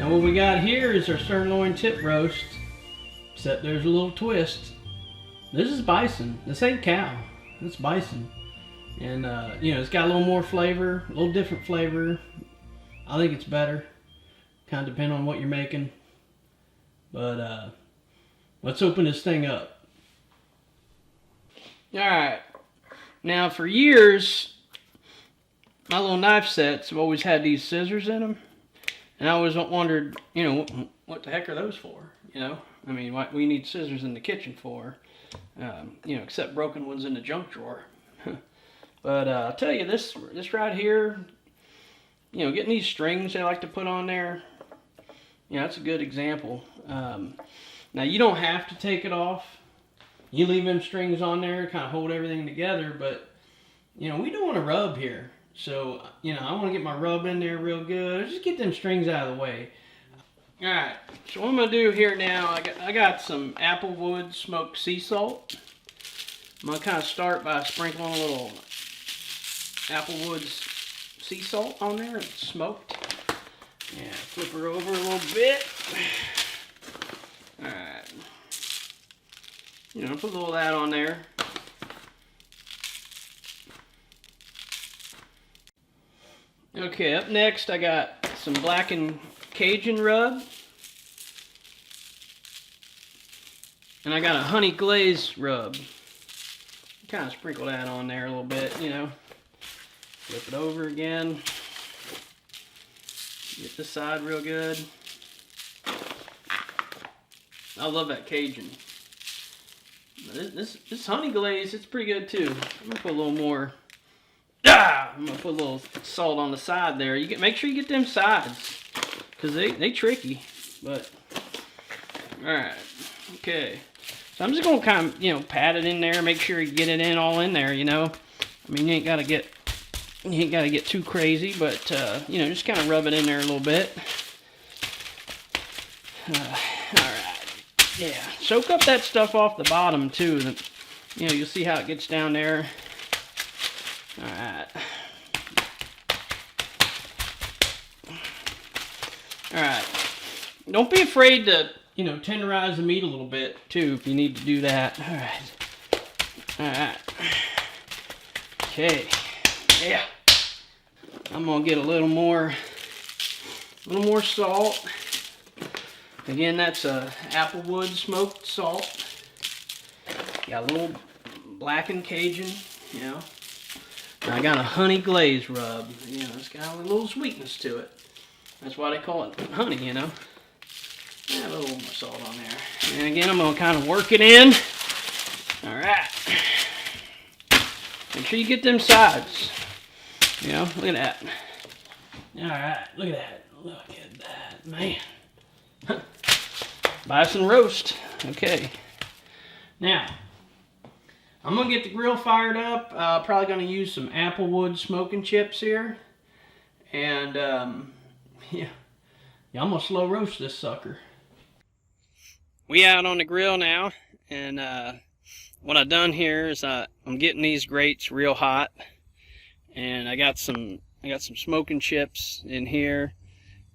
Now what we got here is our sirloin tip roast, except there's a little twist. This is bison. This ain't cow. It's bison. And you know, it's got a little more flavor, a little different flavor. I think it's better. Kind of depend on what you're making. But let's open this thing up. Alright. Now for years, my little knife sets have always had these scissors in them. And I always wondered, you know, what the heck are those for? You know, I mean, what we need scissors in the kitchen for? You know, except broken ones in the junk drawer. But I'll tell you, this right here, you know, getting these strings they like to put on there, you know, that's a good example. Now you don't have to take it off. You leave them strings on there, kind of hold everything together. But you know, we don't want to rub here. So, you know, I want to get my rub in there real good. Just get them strings out of the way. Alright, so what I'm going to do here now, I got some Applewood smoked sea salt. I'm going to kind of start by sprinkling a little Applewood's sea salt on there. It's smoked. Yeah, flip her over a little bit. Alright. You know, put a little of that on there. Okay, up next I got some blackened Cajun rub. And I got a honey glaze rub. Kind of sprinkle that on there a little bit, you know. Flip it over again. Get this side real good. I love that Cajun. This honey glaze, it's pretty good too. I'm gonna put a little more. I'm gonna put a little salt on the side there. Make sure you get them sides, cause they tricky. But all right, okay. So I'm just gonna kind of, you know, pat it in there. Make sure you get it in all in there. You know, I mean, you ain't gotta get too crazy, but you know, just kind of rub it in there a little bit. All right, yeah. Soak up that stuff off the bottom too. You know, you'll see how it gets down there. All right. All right. Don't be afraid to, you know, tenderize the meat a little bit too if you need to do that. All right. All right. Okay. Yeah. I'm gonna get a little more salt. Again, that's a Applewood smoked salt. Got a little blackened Cajun, you know. I got a honey glaze rub. You know, it's got a little sweetness to it. That's why they call it honey, you know. Add a little more salt on there. And again, I'm going to kind of work it in. All right. Make sure you get them sides. You know, look at that. All right, look at that. Look at that, man. Bison roast. Okay. Now, I'm going to get the grill fired up. Probably going to use some Applewood smoking chips here. And, yeah, I'm going to slow roast this sucker. We out on the grill now. And what I've done here is I'm getting these grates real hot. And I got some smoking chips in here.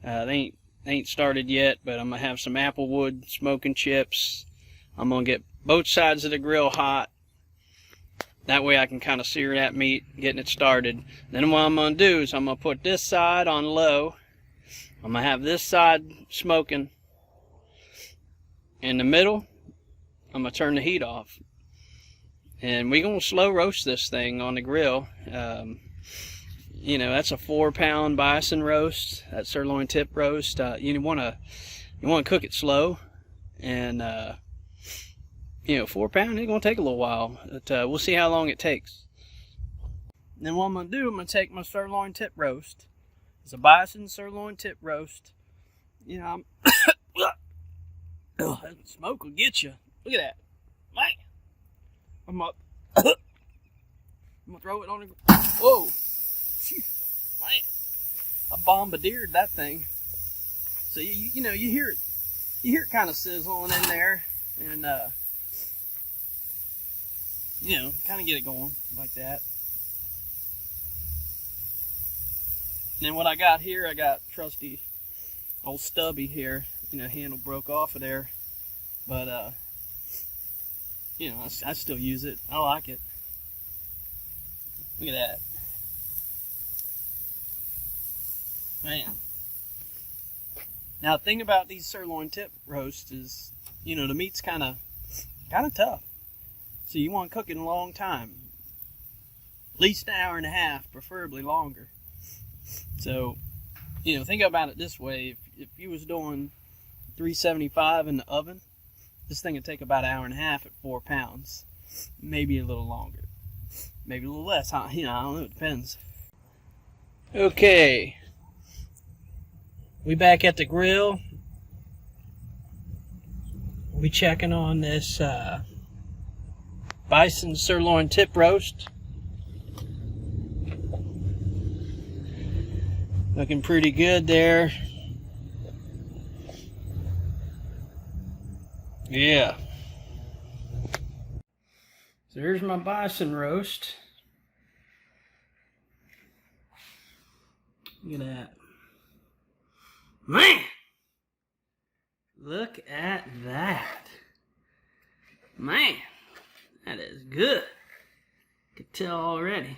They ain't started yet, but I'm going to have some Applewood smoking chips. I'm going to get both sides of the grill hot. That way I can kind of sear that meat, getting it started. Then what I'm going to do is I'm going to put this side on low. I'm going to have this side smoking. In the middle, I'm going to turn the heat off. And we're going to slow roast this thing on the grill. You know, that's a 4-pound bison roast, that sirloin tip roast. You want to cook it slow. And you know, 4 pound, it's going to take a little while. But we'll see how long it takes. And then what I'm going to do, I'm going to take my sirloin tip roast. It's a bison sirloin tip roast. You know, that smoke will get you. Look at that. Man. I'm going to throw it on the ground. Whoa. Man. I bombardier that thing. So, you know, you hear it kind of sizzling in there. And, you know, kind of get it going like that. And then what I got here, I got trusty old stubby here, you know, handle broke off of there, but you know, I still use it. I like it. Look at that, man. Now the thing about these sirloin tip roasts is, you know, the meat's kind of tough, so you want to cook it a long time, at least an hour and a half, preferably longer. So, you know, think about it this way: if you was doing 375 in the oven, this thing would take about an hour and a half at 4 pounds, maybe a little longer, maybe a little less. You know, I don't know. It depends. Okay, we back at the grill. We checking on this Bison Sirloin Tip Roast. Looking pretty good there. Yeah. So here's my bison roast. Look at that. Man! Look at that. Man, that is good. I can tell already.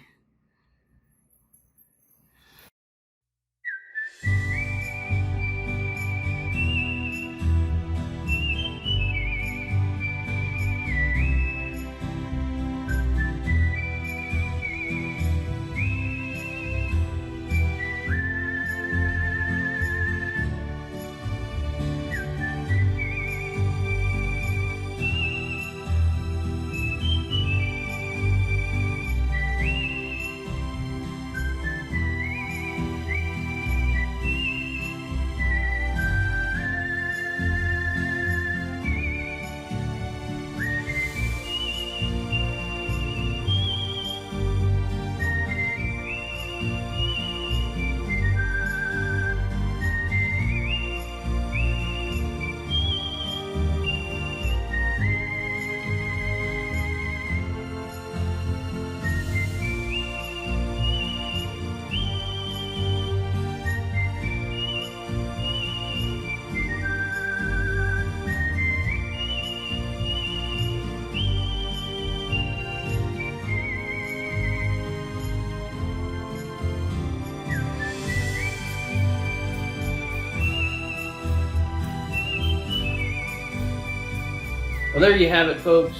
Well, there you have it, folks.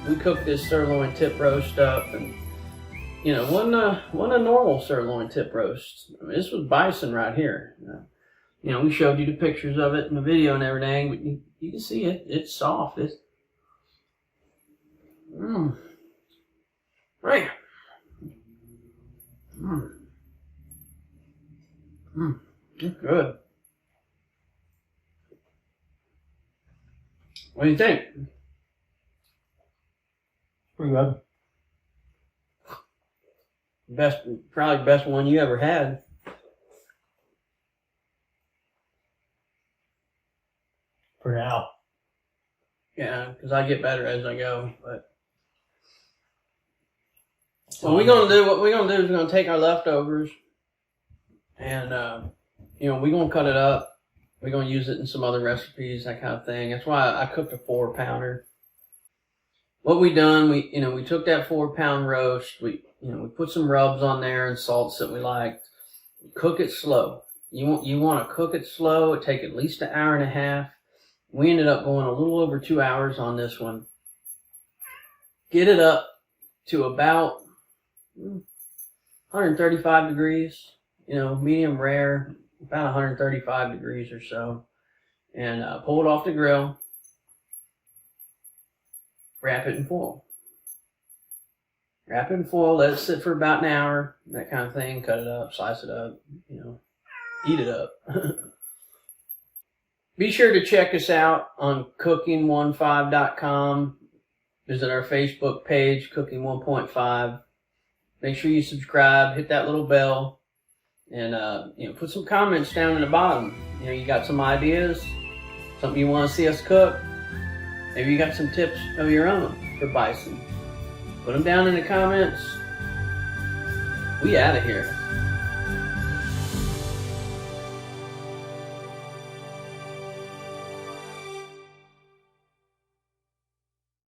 We cooked this sirloin tip roast up, and you know, wasn't a normal sirloin tip roast. I mean, this was bison right here. You know, we showed you the pictures of it in the video and everything, but you can see it. It's soft. It's right. It's good. What do you think? Pretty good. Probably best one you ever had. For now. Yeah, because I get better as I go. But what we're gonna do is we're gonna take our leftovers, and you know, we're gonna cut it up. We're going to use it in some other recipes, that kind of thing. That's why I cooked a 4-pounder. What we done, we took that 4-pound roast. We put some rubs on there and salts that we liked. Cook it slow. You want to cook it slow. It take at least an hour and a half. We ended up going a little over 2 hours on this one. Get it up to about 135 degrees. You know, medium rare. About 135 degrees or so, and pull it off the grill, wrap it in foil, let it sit for about an hour, that kind of thing. Cut it up, slice it up, you know, eat it up. Be sure to check us out on cooking15.com. Visit our Facebook page, Cooking 1.5. Make sure you subscribe, hit that little bell. And, you know, put some comments down in the bottom. You know, you got some ideas, something you want to see us cook. Maybe you got some tips of your own for bison. Put them down in the comments. We out of here.